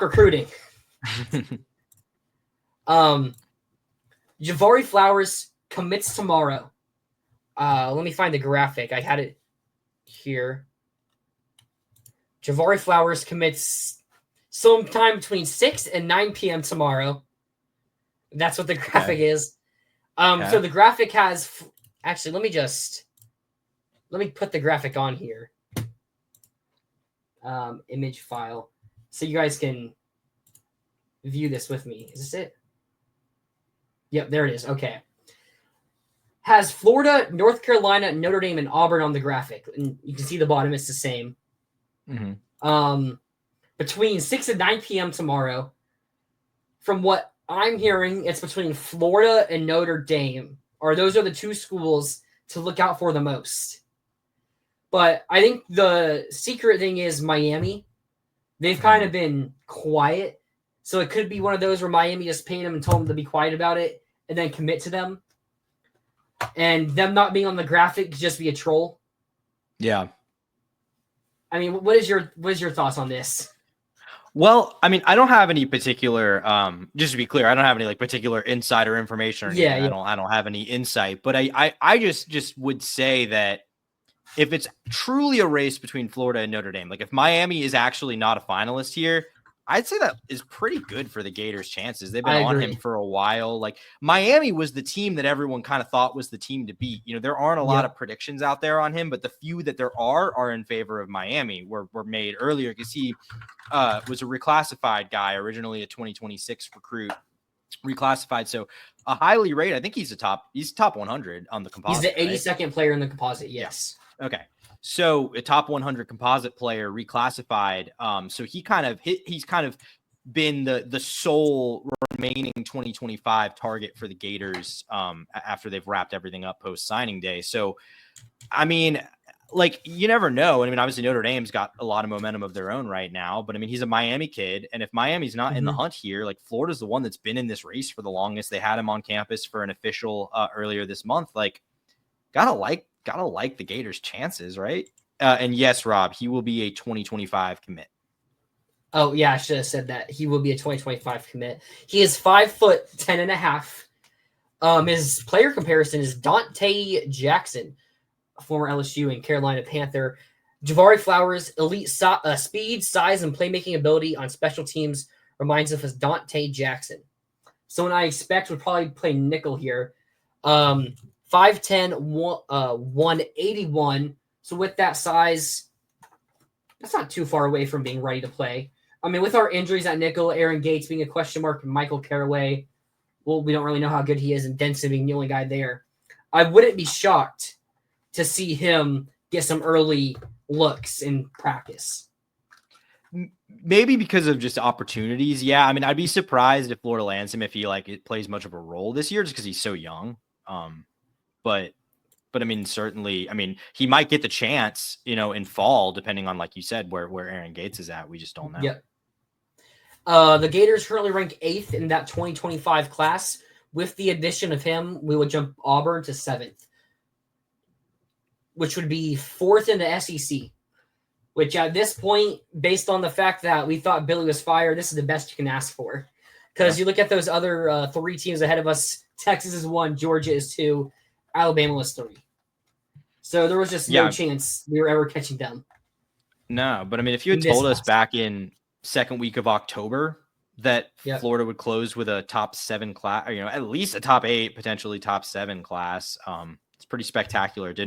recruiting. Javari Flowers commits tomorrow. Let me find the graphic. I had it here. Javari Flowers commits sometime between 6 and 9 p.m. tomorrow. That's what the graphic is. So the graphic has... Actually, let me put the graphic on here. Image file. So you guys can view this with me. Is this it? Yep, there it is. Okay. Has Florida, North Carolina, Notre Dame, and Auburn on the graphic. And you can see the bottom, it's the same. Mm-hmm. Between 6 and 9 p.m. tomorrow. From what I'm hearing, it's between Florida and Notre Dame. Or those are the two schools to look out for the most. But I think the secret thing is Miami. They've kind of been quiet. So it could be one of those where Miami just paid them and told them to be quiet about it and then commit to them. And them not being on the graphic could just be a troll. Yeah. I mean, what is your thoughts on this? Well, I mean, I don't have any particular, just to be clear, I don't have any like particular insider information or anything. I don't have any insight, but I just would say that if it's truly a race between Florida and Notre Dame, like if Miami is actually not a finalist here, I'd say that is pretty good for the Gators' chances. They've been on him for a while. Like Miami was the team that everyone kind of thought was the team to beat. You know, there aren't a lot of predictions out there on him, but the few that there are in favor of Miami were made earlier because he was a reclassified guy, originally a 2026 recruit, reclassified. So a highly rated, I think he's top 100 on the composite. He's the 82nd player in the composite. Yes. Yeah. Okay. So a top 100 composite player reclassified. So he's kind of been the sole remaining 2025 target for the Gators after they've wrapped everything up post signing day. So, I mean, like you never know. I mean, obviously Notre Dame's got a lot of momentum of their own right now, but I mean, he's a Miami kid. And if Miami's not in the hunt here, like Florida's the one that's been in this race for the longest. They had him on campus for an official earlier this month. Like gotta like the Gators' chances, right? And yes, Rob, he will be a 2025 commit. Oh yeah, I should have said that. He will be a 2025 commit. He is 5'10.5". His player comparison is Dante Jackson, a former LSU and Carolina Panther. Javari Flowers, elite speed, size, and playmaking ability on special teams reminds us of Dante Jackson. Someone I expect would probably play nickel here. 5'10", 181. So with that size, that's not too far away from being ready to play. I mean, with our injuries at nickel, Aaron Gates being a question mark, and Michael Caraway, well, we don't really know how good he is, and Denson being the only guy there. I wouldn't be shocked to see him get some early looks in practice. Maybe because of just opportunities. Yeah, I mean, I'd be surprised if Florida lands him if he it plays much of a role this year just because he's so young. But I mean, certainly, I mean, he might get the chance, in fall, depending on, like you said, where Aaron Gates is at. We just don't know. Yep. The Gators currently rank 8th in that 2025 class. With the addition of him, we would jump Auburn to 7th, which would be 4th in the SEC, which at this point, based on the fact that we thought Billy was fired, this is the best you can ask for. Because you look at those other 3 teams ahead of us, Texas is 1, Georgia is 2, Alabama was 3. So there was just no chance we were ever catching them. No, but I mean, if you had told us back in second week of October that Florida would close with a top 7 class, or, at least a top 8, potentially top 7 class, it's pretty spectacular. There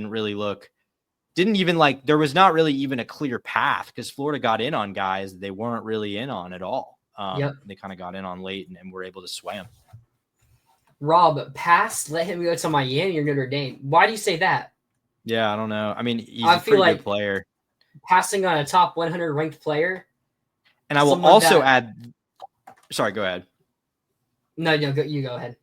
was not really even a clear path because Florida got in on guys they weren't really in on at all. They kind of got in on late and were able to sway them. Rob, let him go to Miami or Notre Dame. Why do you say that? Yeah, I don't know. I mean, he's a pretty good player. Passing on a top 100 ranked player. And I will also add. Sorry, go ahead. No, you go ahead.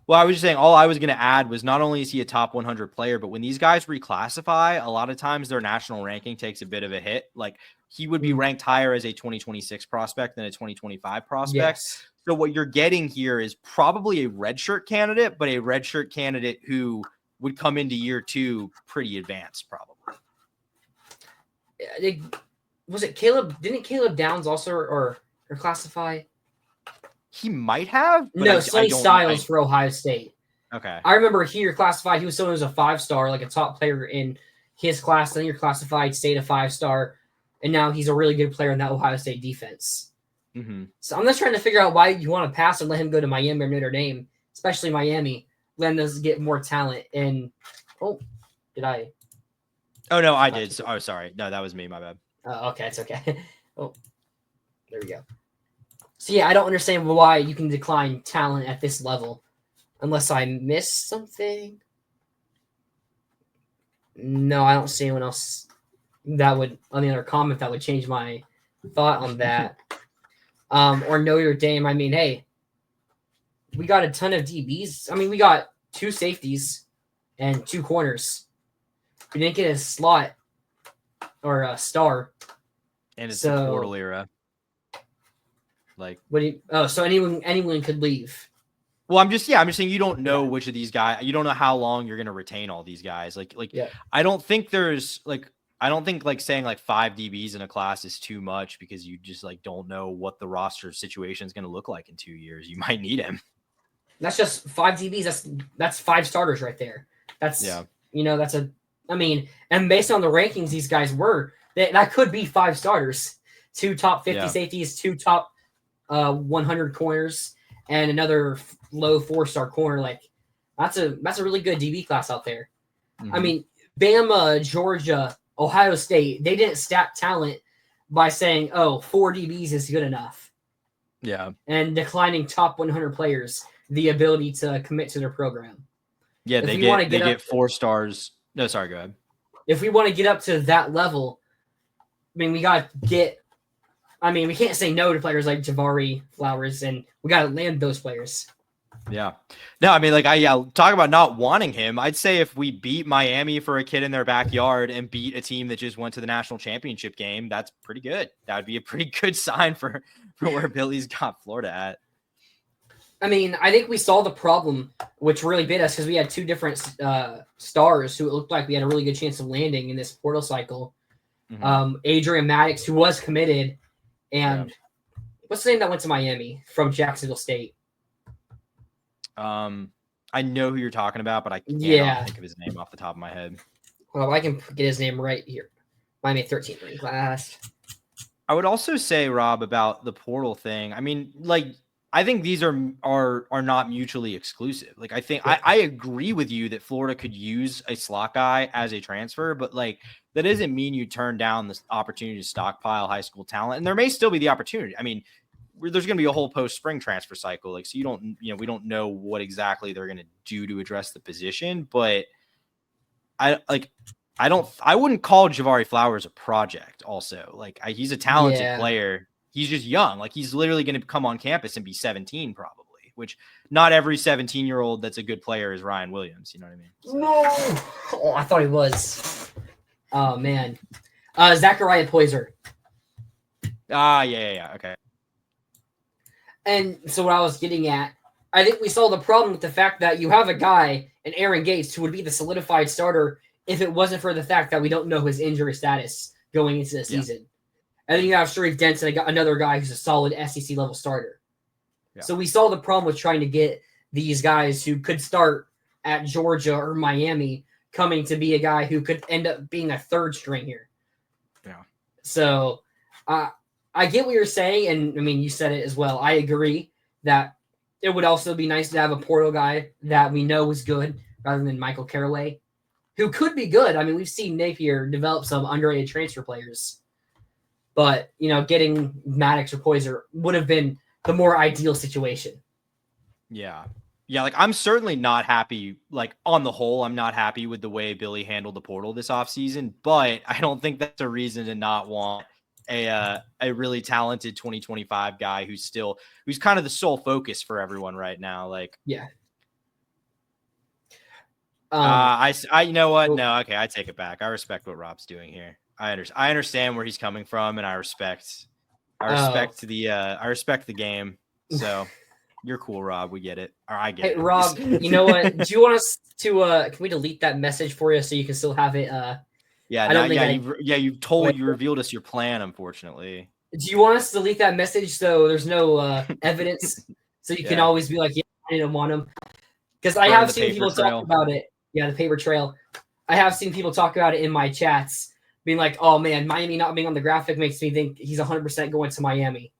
Well, I was just saying, all I was going to add was not only is he a top 100 player, but when these guys reclassify, a lot of times their national ranking takes a bit of a hit. Like he would be ranked higher as a 2026 prospect than a 2025 prospect. Yes. So what you're getting here is probably a redshirt candidate, but a redshirt candidate who would come into year 2 pretty advanced, probably. Was it Caleb? Didn't Caleb Downs also, or or classify? He might have. But no, Sonny Styles for Ohio State. Okay. I remember here classified. He was someone who was a 5-star, like a top player in his class. Then you're classified, stayed a 5-star, and now he's a really good player in that Ohio State defense. Mm-hmm. So I'm just trying to figure out why you want to pass and let him go to Miami or Notre Dame, especially Miami. Let us get more talent. And did I? Oh no, I did. So, sorry. No, that was me. My bad. Okay, it's okay. There we go. So yeah, I don't understand why you can decline talent at this level, unless I missed something. No, I don't see anyone else that would on the other comment that would change my thought on that. Or Notre Dame. I mean, hey, we got a ton of DBs. I mean, we got 2 safeties and 2 corners. We didn't get a slot or a star. And it's the portal era. Like, so anyone could leave. Well, I'm just saying you don't know which of these guys. You don't know how long you're going to retain all these guys. I don't think saying like 5 DBs in a class is too much because you just like don't know what the roster situation is going to look like in 2 years. You might need him. That's just 5 DBs. That's 5 starters right there. That's and based on the rankings these guys were, that could be 5 starters, 2 top 50 safeties, 2 top 100 corners, and another low 4-star corner. Like that's a really good DB class out there. Mm-hmm. I mean, Bama, Georgia, Ohio State, they didn't stack talent by saying, 4 DBs is good enough. Yeah. And declining top 100 players the ability to commit to their program. Yeah, they get 4 stars. No, sorry, go ahead. If we want to get up to that level, I mean, we can't say no to players like Javari Flowers, and we got to land those players. Yeah. No, I mean, talk about not wanting him. I'd say if we beat Miami for a kid in their backyard and beat a team that just went to the national championship game, that's pretty good. That would be a pretty good sign for where Billy's got Florida at. I mean, I think we saw the problem, which really bit us because we had 2 different stars who it looked like we had a really good chance of landing in this portal cycle. Mm-hmm. Adrian Maddox, who was committed, and what's the name that went to Miami from Jacksonville State? I know who you're talking about, but I can't think of his name off the top of my head. Well, I can get his name right here. Miami 13th ranked class. I would also say, Rob, about the portal thing. I mean, I think these are not mutually exclusive. Like, I think I agree with you that Florida could use a slot guy as a transfer, but that doesn't mean you turn down this opportunity to stockpile high school talent. And there may still be the opportunity. I mean, there's going to be a whole post-spring transfer cycle. So we don't know what exactly they're going to do to address the position, but I wouldn't call Javari Flowers a project also. He's a talented player. He's just young. He's literally going to come on campus and be 17 probably, which not every 17-year-old that's a good player is Ryan Williams. You know what I mean? No. I thought he was. Oh, man. Zachariah Poyser. Yeah. Okay. And so what I was getting at, I think we saw the problem with the fact that you have a guy in Aaron Gates who would be the solidified starter if it wasn't for the fact that we don't know his injury status going into the season. And then you have Sharif Denson, another guy who's a solid SEC level starter. Yeah. So we saw the problem with trying to get these guys who could start at Georgia or Miami coming to be a guy who could end up being a 3rd string here. Yeah. So I get what you're saying, and I mean, you said it as well. I agree that it would also be nice to have a portal guy that we know is good rather than Michael Caraway, who could be good. I mean, we've seen Napier develop some underrated transfer players. But, getting Maddox or Poyser would have been the more ideal situation. Yeah. Yeah, I'm certainly not happy. On the whole, I'm not happy with the way Billy handled the portal this offseason, but I don't think that's a reason to not want a really talented 2025 guy who's kind of the sole focus for everyone right now. Yeah. You know what? No, okay, I take it back. I respect what Rob's doing here. I understand where he's coming from, and I respect the game. So you're cool, Rob. We get it. Or I get it. Hey, Rob, you know what? Do you want us to can we delete that message for you so you can still have it? You revealed us your plan, unfortunately. Do you want us to delete that message so there's no evidence? So you can always be like, yeah, I didn't want him. Because I have seen people talk about it. Yeah, the paper trail. I have seen people talk about it in my chats, being like, oh man, Miami not being on the graphic makes me think he's 100% going to Miami.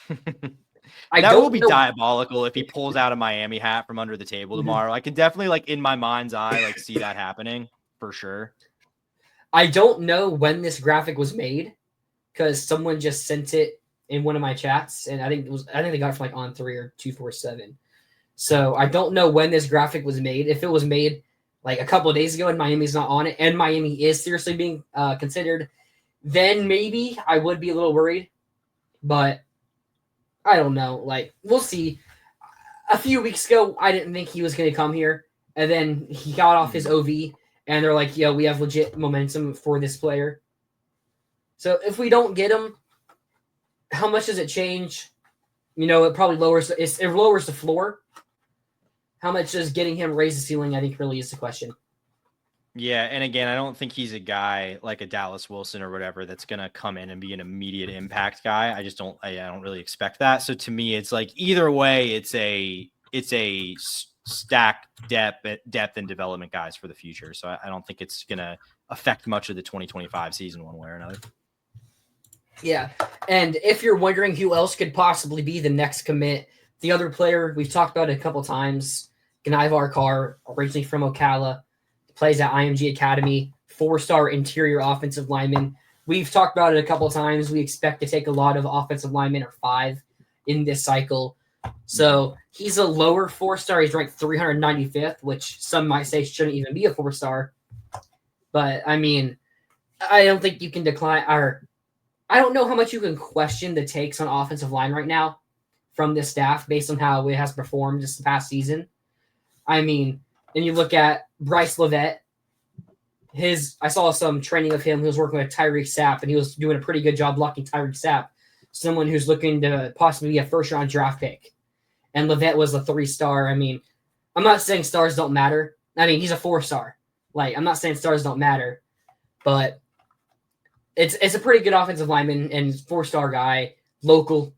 That will be diabolical if he pulls out a Miami hat from under the table tomorrow. I can definitely, like, in my mind's eye, like, see that happening for sure. I don't know when this graphic was made because someone just sent it in one of my chats, and I think they got it from like On3 or 247. So I don't know when this graphic was made. If it was made like a couple of days ago and Miami's not on it, and Miami is seriously being considered, then maybe I would be a little worried. But I don't know. Like, we'll see. A few weeks ago, I didn't think he was going to come here, and then he got off his OV, and they're like, yo, we have legit momentum for this player. So if we don't get him, how much does it change? You know, it probably lowers the floor. How much does getting him raise the ceiling, I think, really is the question. Yeah, and again, I don't think he's a guy like a Dallas Wilson or whatever that's going to come in and be an immediate impact guy. I don't really expect that. So to me, it's like either way, it's a stack depth and development guys for the future. So I don't think it's going to affect much of the 2025 season one way or another. Yeah, and if you're wondering who else could possibly be the next commit, the other player we've talked about it a couple times, Javari Flowers, originally from Ocala, plays at IMG Academy, 4-star interior offensive lineman. We've talked about it a couple times. We expect to take a lot of offensive linemen or 5 in this cycle. So he's a lower 4-star. He's ranked 395th, which some might say shouldn't even be a 4-star. But, I mean, I don't think you can decline – I don't know how much you can question the takes on offensive line right now from this staff based on how it has performed just the past season. I mean, and you look at Bryce Levette. I saw some training of him. He was working with Tyreek Sapp, and he was doing a pretty good job blocking Tyreek Sapp, someone who's looking to possibly be a first-round draft pick. And Levette was a 3-star. I mean, I'm not saying stars don't matter. I mean, he's a 4-star. Like, I'm not saying stars don't matter, but it's a pretty good offensive lineman and 4-star guy, local.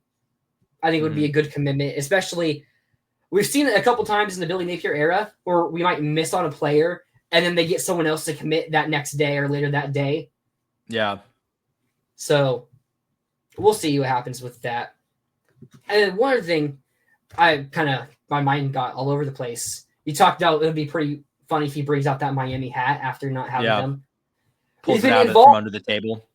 I think it would be a good commitment, especially we've seen it a couple times in the Billy Napier era where we might miss on a player and then they get someone else to commit that next day or later that day. Yeah. So we'll see what happens with that. And then one other thing, my mind got all over the place. You talked about it would be pretty funny if he brings out that Miami hat after not having them. Pulls it out from under the table.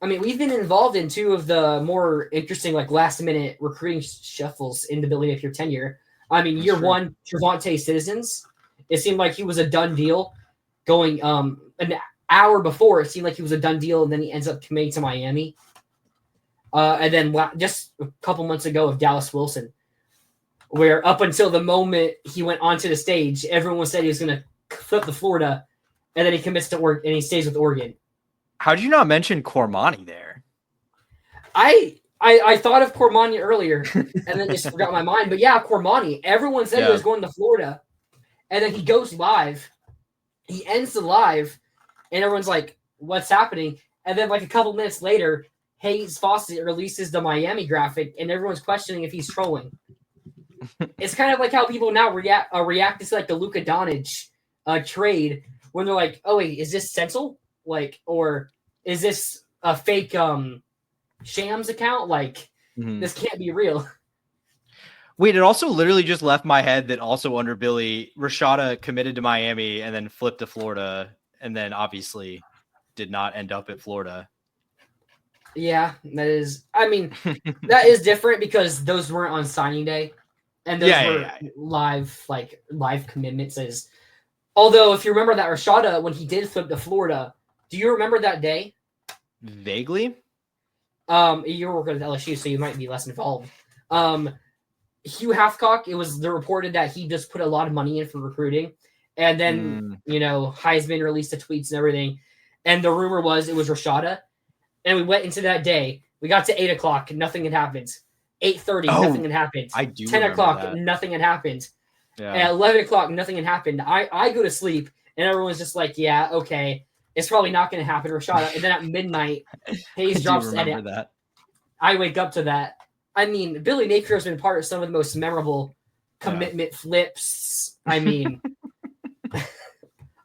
I mean, we've been involved in 2 of the more interesting, like, last-minute recruiting shuffles in the Billy Napier tenure. I mean, year 1, Trevante Citizens, it seemed like he was a done deal. Going an hour before, it seemed like he was a done deal, and then he ends up committing to Miami. And then just a couple months ago of Dallas Wilson, where up until the moment he went onto the stage, everyone said he was going to flip to Florida, and then he commits to Oregon, and he stays with Oregon. How did you not mention Cormani there? I thought of Cormani earlier, and then just forgot my mind. But yeah, Cormani. Everyone said he was going to Florida, and then he goes live. He ends the live, and everyone's like, "What's happening?" And then like a couple minutes later, Hayes Fawcett releases the Miami graphic, and everyone's questioning if he's trolling. It's kind of like how people now react to like the Luka Doncic trade when they're like, "Oh wait, is this Stencil? Like, or is this a fake Shams account? Like, this can't be real." Wait, it also literally just left my head that also under Billy, Rashada committed to Miami and then flipped to Florida, and then obviously did not end up at Florida. Yeah, that is. I mean, that is different because those weren't on signing day, and those were live commitments. Although, if you remember that Rashada, when he did flip to Florida, do you remember that day? Vaguely. You were working at LSU, so you might be less involved. Hugh Hathcock, it was reported that he just put a lot of money in for recruiting, and then Heisman released the tweets and everything, and the rumor was it was Rashada, and we went into that day. We got to 8:00, nothing had happened. 8:30, nothing had happened. I do. 10:00, nothing had happened. Yeah. At 11:00, nothing had happened. I go to sleep, and everyone's just like, "Yeah, okay, it's probably not going to happen, Rashada." And then at midnight, Hayes drops the edit. That. I wake up to that. I mean, Billy Napier has been part of some of the most memorable commitment flips. I mean,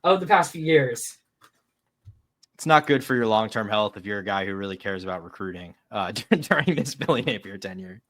of the past few years. It's not good for your long-term health if you're a guy who really cares about recruiting during this Billy Napier tenure.